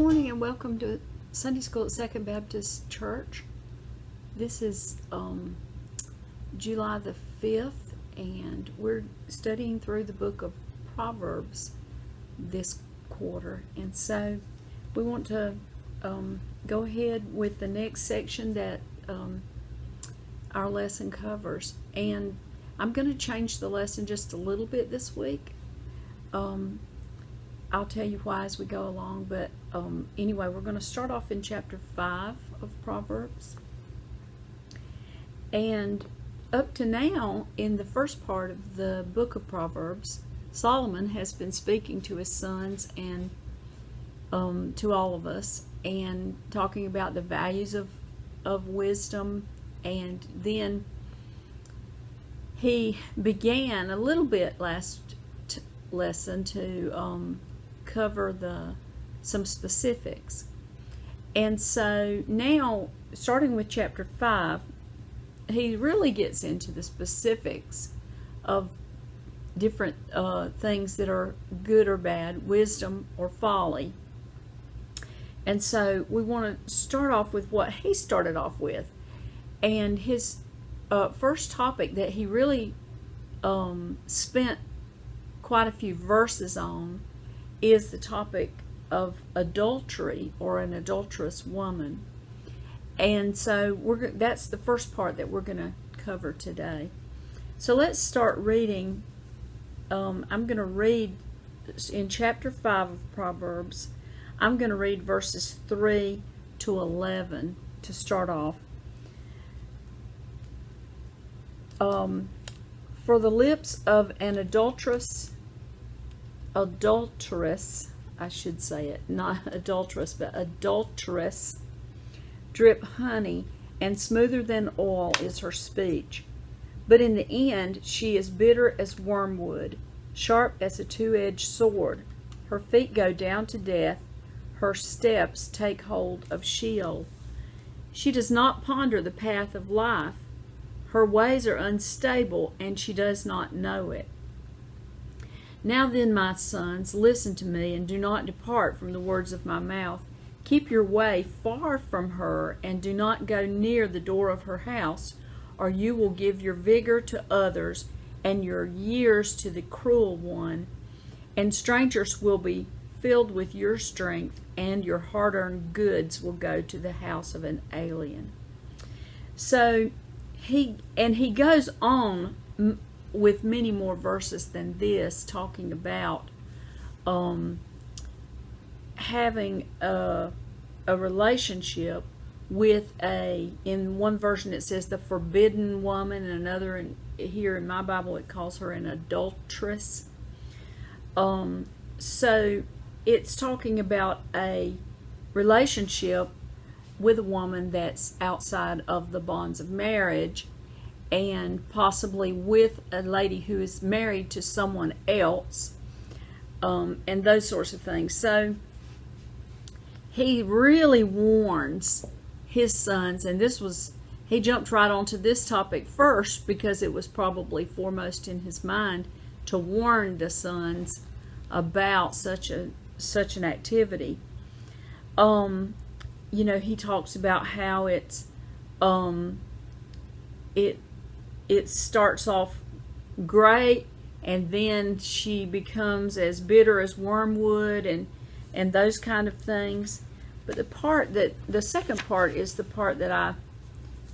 morning and welcome to Sunday School at Second Baptist Church. This is July the 5th, and we're studying through the book of Proverbs this quarter. And so we want to go ahead with the next section that our lesson covers. And I'm going to change the lesson just a little bit this week. I'll tell you why as we go along, but anyway, we're going to start off in chapter 5 of Proverbs. And up to now, in the first part of the book of Proverbs, Solomon has been speaking to his sons and to all of us, and talking about the values of wisdom. And then he began a little bit last lesson to cover some specifics. And so now, starting with chapter 5, he really gets into the specifics of different things that are good or bad, wisdom or folly. And so we want to start off with what he started off with. And his first topic that he really spent quite a few verses on is the topic of adultery, or an adulterous woman. And so that's the first part that we're going to cover today. So let's start reading. I'm going to read in chapter 5 of Proverbs. I'm going to read verses 3 to 11 to start off. For the lips of an adulteress, I should say it, not adulteress, but adulteress, drip honey, and smoother than oil is her speech. But in the end she is bitter as wormwood, sharp as a two-edged sword. Her feet go down to death, her steps take hold of Sheol. She does not ponder the path of life. Her ways are unstable, and she does not know it. Now then, my sons, listen to me, and do not depart from the words of my mouth. Keep your way far from her, and do not go near the door of her house, or you will give your vigor to others, and your years to the cruel one. And strangers will be filled with your strength, and your hard-earned goods will go to the house of an alien. So he goes on with many more verses than this, talking about having a relationship with in one version it says the forbidden woman, and another here in my Bible it calls her an adulteress. So it's talking about a relationship with a woman that's outside of the bonds of marriage, and possibly with a lady who is married to someone else, and those sorts of things. So he really warns his sons, and he jumped right onto this topic first because it was probably foremost in his mind to warn the sons about such an activity. He talks about how it starts off great, and then she becomes as bitter as wormwood, and those kind of things. But the second part is the part that I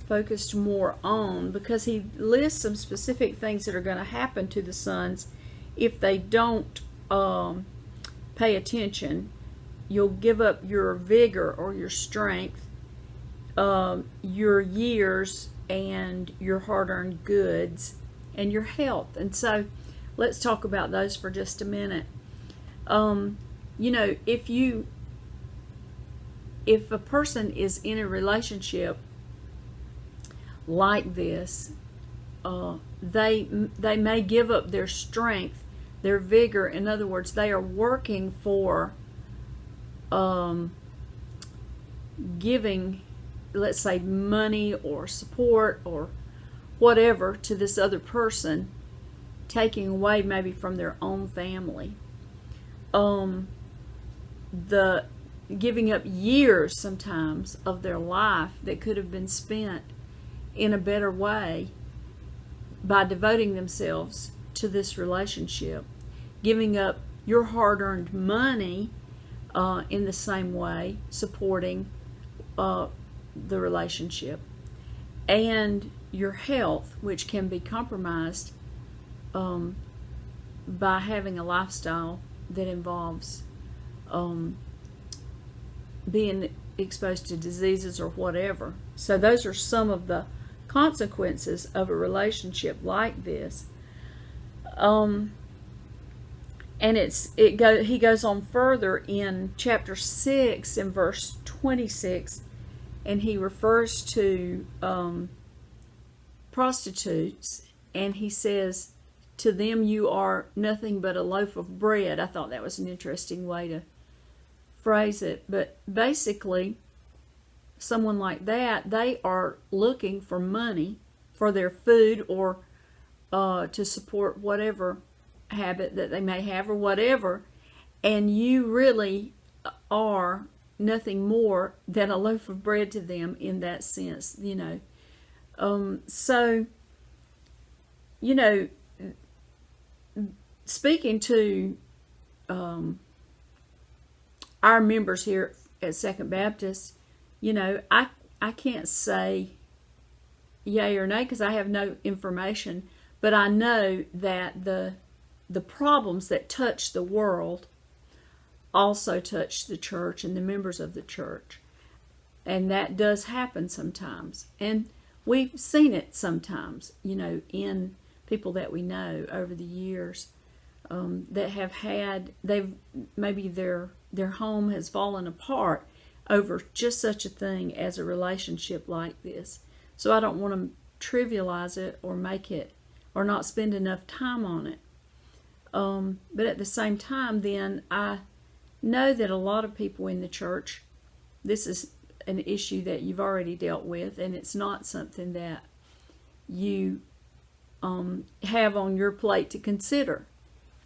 focused more on, because he lists some specific things that are going to happen to the sons if they don't pay attention. You'll give up your vigor or your strength, your years, and your hard-earned goods, and your health. And so let's talk about those for just a minute. If a person is in a relationship like this, they may give up their strength, their vigor. In other words, they are working for giving, let's say, money or support or whatever to this other person, taking away maybe from their own family. giving up years sometimes of their life that could have been spent in a better way by devoting themselves to this relationship, giving up your hard-earned money in the same way, supporting the relationship, and your health, which can be compromised by having a lifestyle that involves being exposed to diseases or whatever. So those are some of the consequences of a relationship like this. And he goes on further in chapter 6 in verse 26, and he refers to prostitutes, and he says, to them you are nothing but a loaf of bread. I thought that was an interesting way to phrase it. But basically, someone like that, they are looking for money for their food or to support whatever habit that they may have or whatever, and you really are nothing more than a loaf of bread to them in that sense, you know. So, you know, speaking to our members here at Second Baptist, you know, I can't say yay or nay because I have no information, but I know that the problems that touch the world also touch the church and the members of the church. And that does happen sometimes. And we've seen it sometimes, you know, in people that we know over the years that have had, maybe their home has fallen apart over just such a thing as a relationship like this. So I don't want to trivialize it or make it, or not spend enough time on it. But at the same time, then, I know that a lot of people in the church, this is an issue that you've already dealt with, and it's not something that you have on your plate to consider.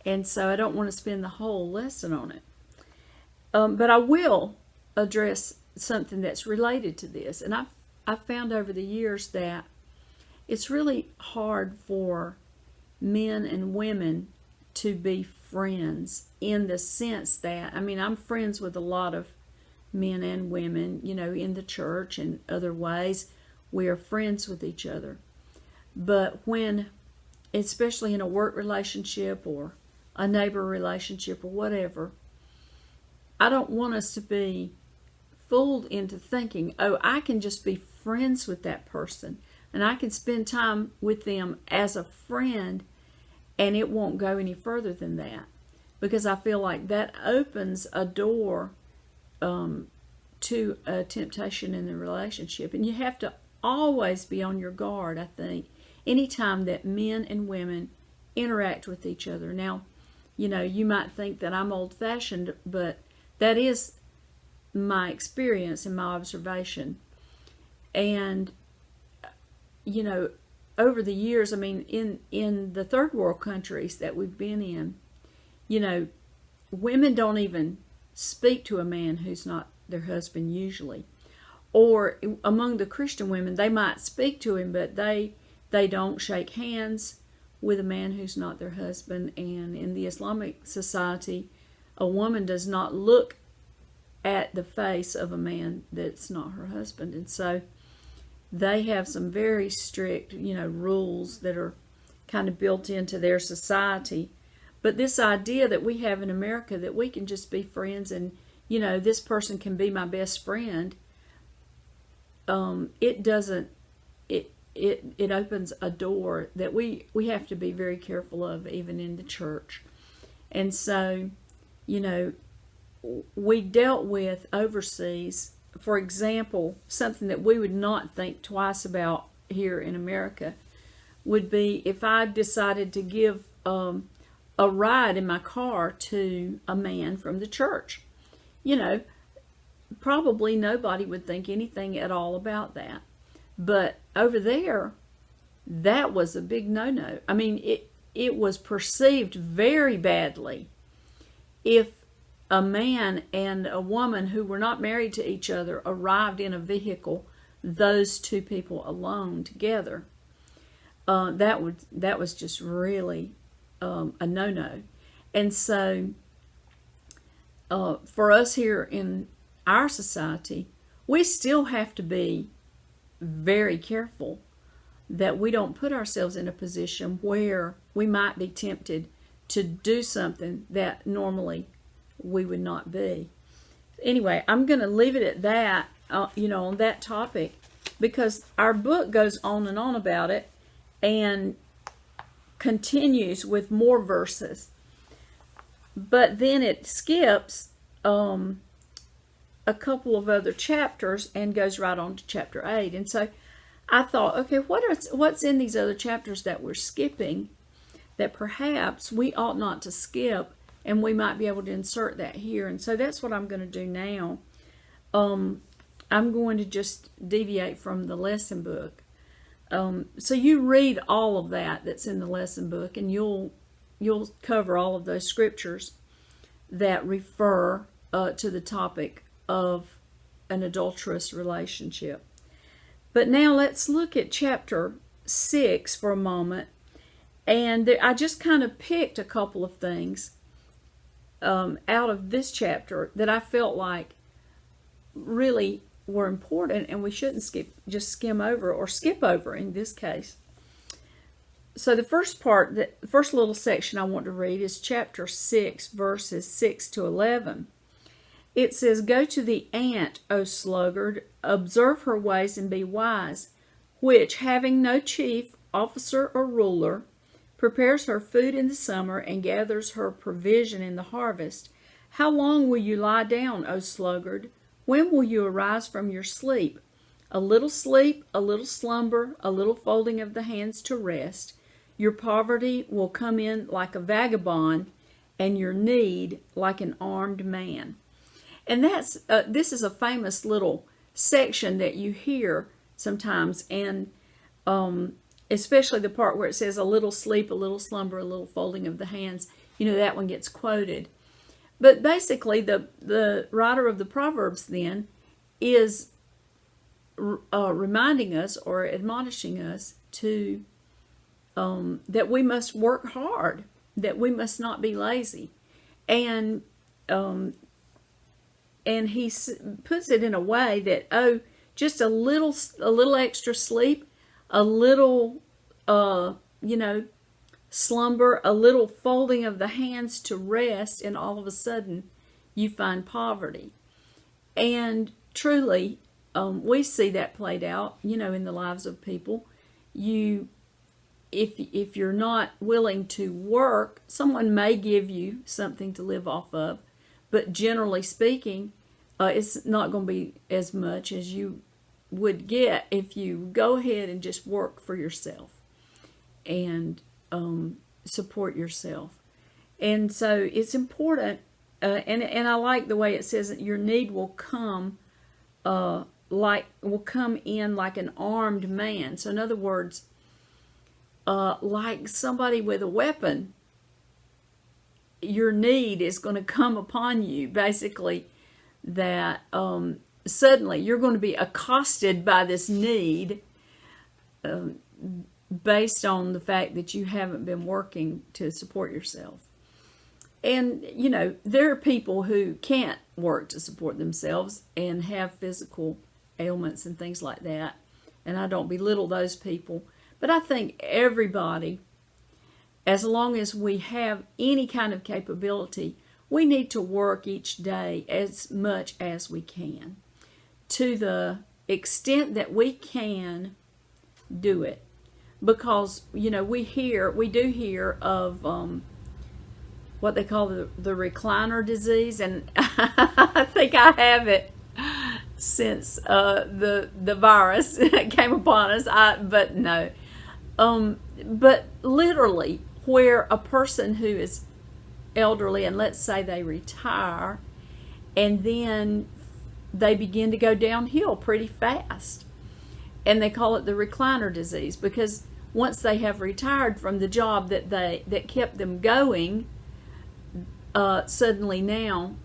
And so I don't want to spend the whole lesson on it. But I will address something that's related to this. And I've found over the years that it's really hard for men and women to be friends, in the sense that, I mean, I'm friends with a lot of men and women, you know, in the church and other ways. We are friends with each other. But when, especially in a work relationship or a neighbor relationship or whatever, I don't want us to be fooled into thinking, oh, I can just be friends with that person and I can spend time with them as a friend, and it won't go any further than that, because I feel like that opens a door to a temptation in the relationship. And you have to always be on your guard, I think, anytime that men and women interact with each other. Now, you know, you might think that I'm old-fashioned, but that is my experience and my observation. And, you know, over the years, I mean, in the third world countries that we've been in, you know, women don't even speak to a man who's not their husband usually. Or among the Christian women, they might speak to him, but they don't shake hands with a man who's not their husband. And in the Islamic society, a woman does not look at the face of a man that's not her husband. And so they have some very strict, you know, rules that are kind of built into their society. But this idea that we have in America, that we can just be friends and, you know, this person can be my best friend, it doesn't, it opens a door that we have to be very careful of, even in the church. And so, you know, we dealt with overseas, for example, something that we would not think twice about here in America would be if I decided to give a ride in my car to a man from the church. You know, probably nobody would think anything at all about that. But over there, that was a big no-no. I mean, it was perceived very badly if a man and a woman who were not married to each other arrived in a vehicle, those two people alone together, that was just really a no-no. And so for us here in our society, we still have to be very careful that we don't put ourselves in a position where we might be tempted to do something that normally we would not be. Anyway, I'm going to leave it at that, on that topic, because our book goes on and on about it and continues with more verses. But then it skips a couple of other chapters and goes right on to chapter 8. And so I thought, okay, what's in these other chapters that we're skipping that perhaps we ought not to skip, and we might be able to insert that here. And so that's what I'm going to do now. I'm going to just deviate from the lesson book. So you read all of that's in the lesson book, and you'll cover all of those scriptures that refer to the topic of an adulterous relationship. But now let's look at chapter 6 for a moment. And I just kind of picked a couple of things out of this chapter that I felt like really were important, and we shouldn't just skim over, or skip over in this case. So the first part, the first little section I want to read is chapter 6, verses 6 to 11. It says, "Go to the ant, O sluggard, observe her ways and be wise, which, having no chief, officer, or ruler, prepares her food in the summer and gathers her provision in the harvest. How long will you lie down, O sluggard? When will you arise from your sleep? A little slumber, a little folding of the hands to rest. Your poverty will come in like a vagabond, and your need like an armed man." And this is a famous little section that you hear sometimes, and especially the part where it says a little sleep, a little slumber, a little folding of the hands. That one gets quoted. But basically, the writer of the Proverbs then is reminding us or admonishing us to that we must work hard, that we must not be lazy, and he puts it in a way that just a little extra sleep, a little slumber, a little folding of the hands to rest, and all of a sudden you find poverty. And truly, we see that played out, in the lives of people. If you're not willing to work, someone may give you something to live off of, but generally speaking, it's not going to be as much as you would get if you go ahead and just work for yourself and support yourself. And so it's important, and I like the way it says that your need will come in like an armed man. So in other words, like somebody with a weapon, your need is going to come upon you. Basically, that suddenly you're going to be accosted by this need based on the fact that you haven't been working to support yourself. And, there are people who can't work to support themselves and have physical ailments and things like that. And I don't belittle those people. But I think everybody, as long as we have any kind of capability, we need to work each day as much as we can. To the extent that we can, do it. Because, we do hear of what they call the recliner disease, and I think I have it since the virus came upon us. But no. But literally, where a person who is elderly, and let's say they retire, and then they begin to go downhill pretty fast. And they call it the recliner disease, because once they have retired from the job that kept them going, suddenly now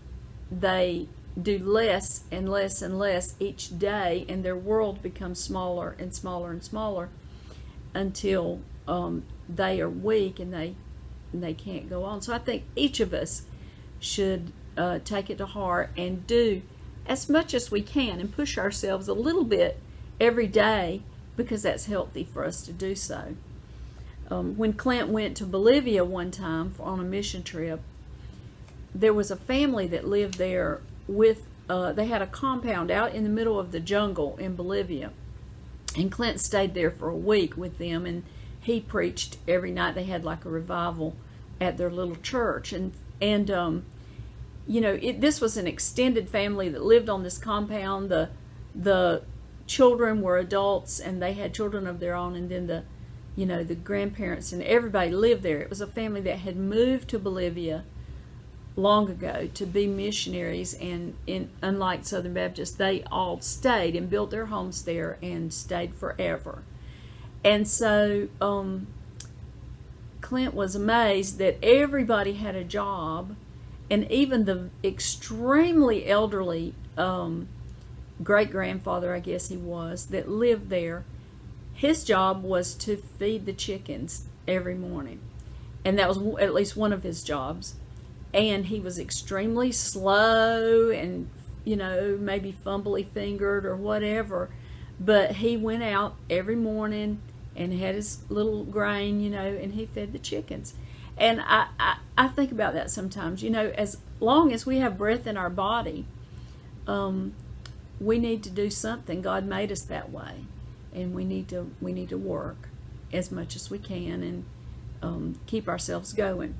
they do less and less and less each day, and their world becomes smaller and smaller and smaller until they are weak and they can't go on. So I think each of us should take it to heart and do as much as we can and push ourselves a little bit every day, because that's healthy for us to do so. When Clint went to Bolivia one time on a mission trip, there was a family that lived there with, they had a compound out in the middle of the jungle in Bolivia. And Clint stayed there for a week with them, and he preached every night. They had like a revival at their little church. And you know, this was an extended family that lived on this compound. The children were adults, and they had children of their own, and then the grandparents and everybody lived there. It was a family that had moved to Bolivia long ago to be missionaries, and unlike Southern Baptists, they all stayed and built their homes there and stayed forever. And so Clint was amazed that everybody had a job, and even the extremely elderly great-grandfather, I guess he was, that lived there, his job was to feed the chickens every morning. And that was at least one of his jobs. And he was extremely slow and, maybe fumbly fingered or whatever. But he went out every morning and had his little grain, and he fed the chickens. And I think about that sometimes. As long as we have breath in our body, we need to do something. God made us that way. And we need to work as much as we can and keep ourselves going.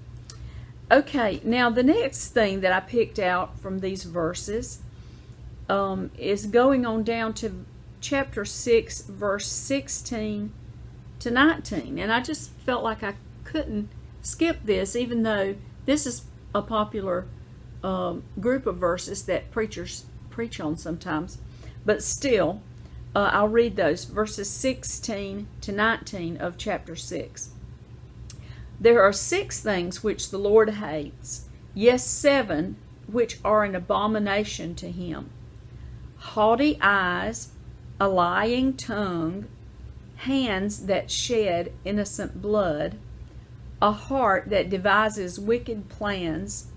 Okay, now the next thing that I picked out from these verses is going on down to chapter 6, verse 16 to 19. And I just felt like I couldn't skip this, even though this is a popular group of verses that preachers preach on sometimes. But still, I'll read those, verses 16 to 19 of chapter 6. There are 6 things which the Lord hates, yes, 7 which are an abomination to him: haughty eyes, a lying tongue, hands that shed innocent blood, a heart that devises wicked plans,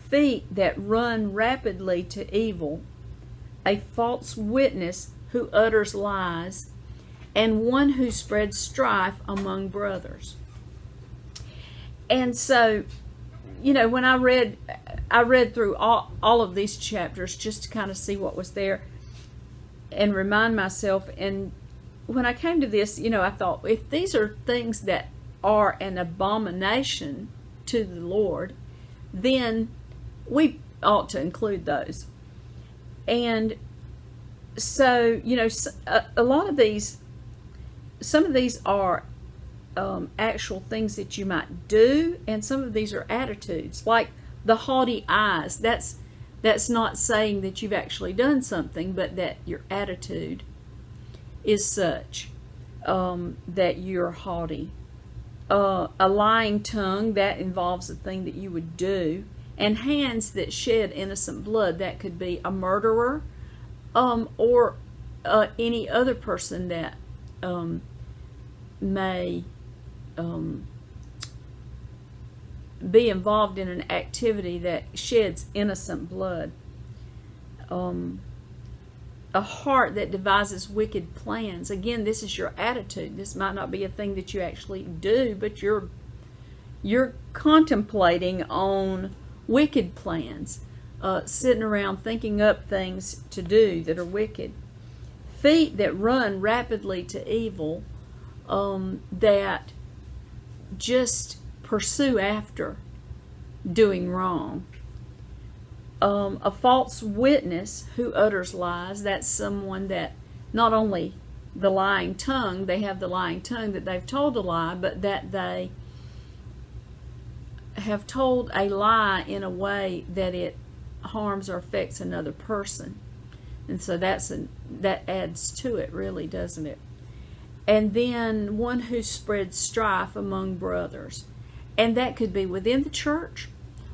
feet that run rapidly to evil, a false witness who utters lies, and one who spreads strife among brothers. And so, when I read through all of these chapters just to kind of see what was there and remind myself. And when I came to this, I thought, if these are things that are an abomination to the Lord, then we ought to include those. And so, a lot of these, some of these are actual things that you might do, and some of these are attitudes, like the haughty eyes. That's not saying that you've actually done something, but that your attitude is such that you're haughty. A lying tongue, that involves a thing that you would do, and hands that shed innocent blood, that could be a murderer, or any other person that may be involved in an activity that sheds innocent blood. A heart that devises wicked plans. Again, this is your attitude. This might not be a thing that you actually do, but you're contemplating on wicked plans, sitting around thinking up things to do that are wicked. Feet that run rapidly to evil, that just pursue after doing wrong. A false witness who utters lies, that's someone that not only the lying tongue, they have the lying tongue that they've told a lie, but that they have told a lie in a way that it harms or affects another person. And so that adds to it, really, doesn't it? And then one who spreads strife among brothers. And that could be within the church,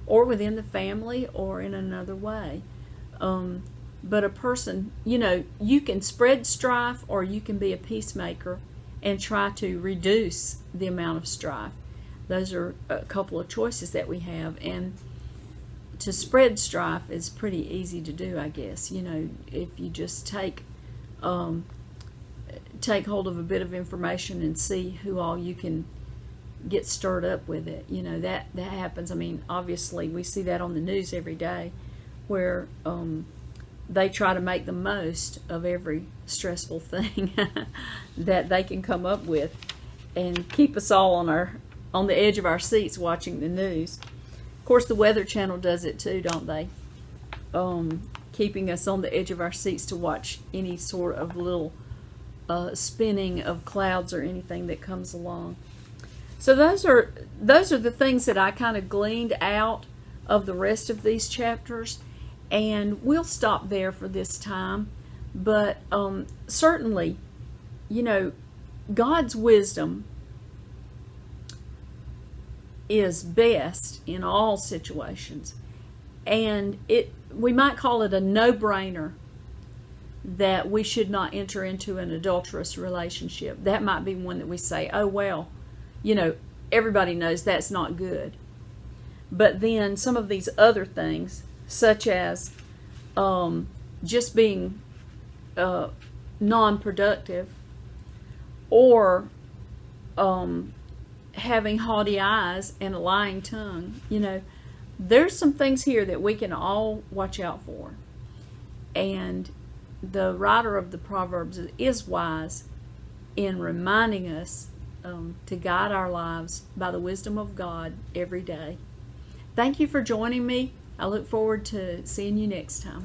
or within the family, or in another way. But a person, you can spread strife, or you can be a peacemaker and try to reduce the amount of strife. Those are a couple of choices that we have. And to spread strife is pretty easy to do, I guess. If you just take hold of a bit of information and see who all you can get stirred up with it. That happens. I mean, obviously we see that on the news every day, where they try to make the most of every stressful thing that they can come up with, and keep us all on the edge of our seats watching the news. Of course, the Weather Channel does it too, don't they? Keeping us on the edge of our seats to watch any sort of little spinning of clouds or anything that comes along. So those are the things that I kind of gleaned out of the rest of these chapters, and we'll stop there for this time. But certainly, God's wisdom is best in all situations, and we might call it a no-brainer that we should not enter into an adulterous relationship. That might be one that we say, oh well, everybody knows that's not good. But then some of these other things, such as just being non-productive, or having haughty eyes and a lying tongue, there's some things here that we can all watch out for. And the writer of the Proverbs is wise in reminding us to guide our lives by the wisdom of God every day. Thank you for joining me. I look forward to seeing you next time.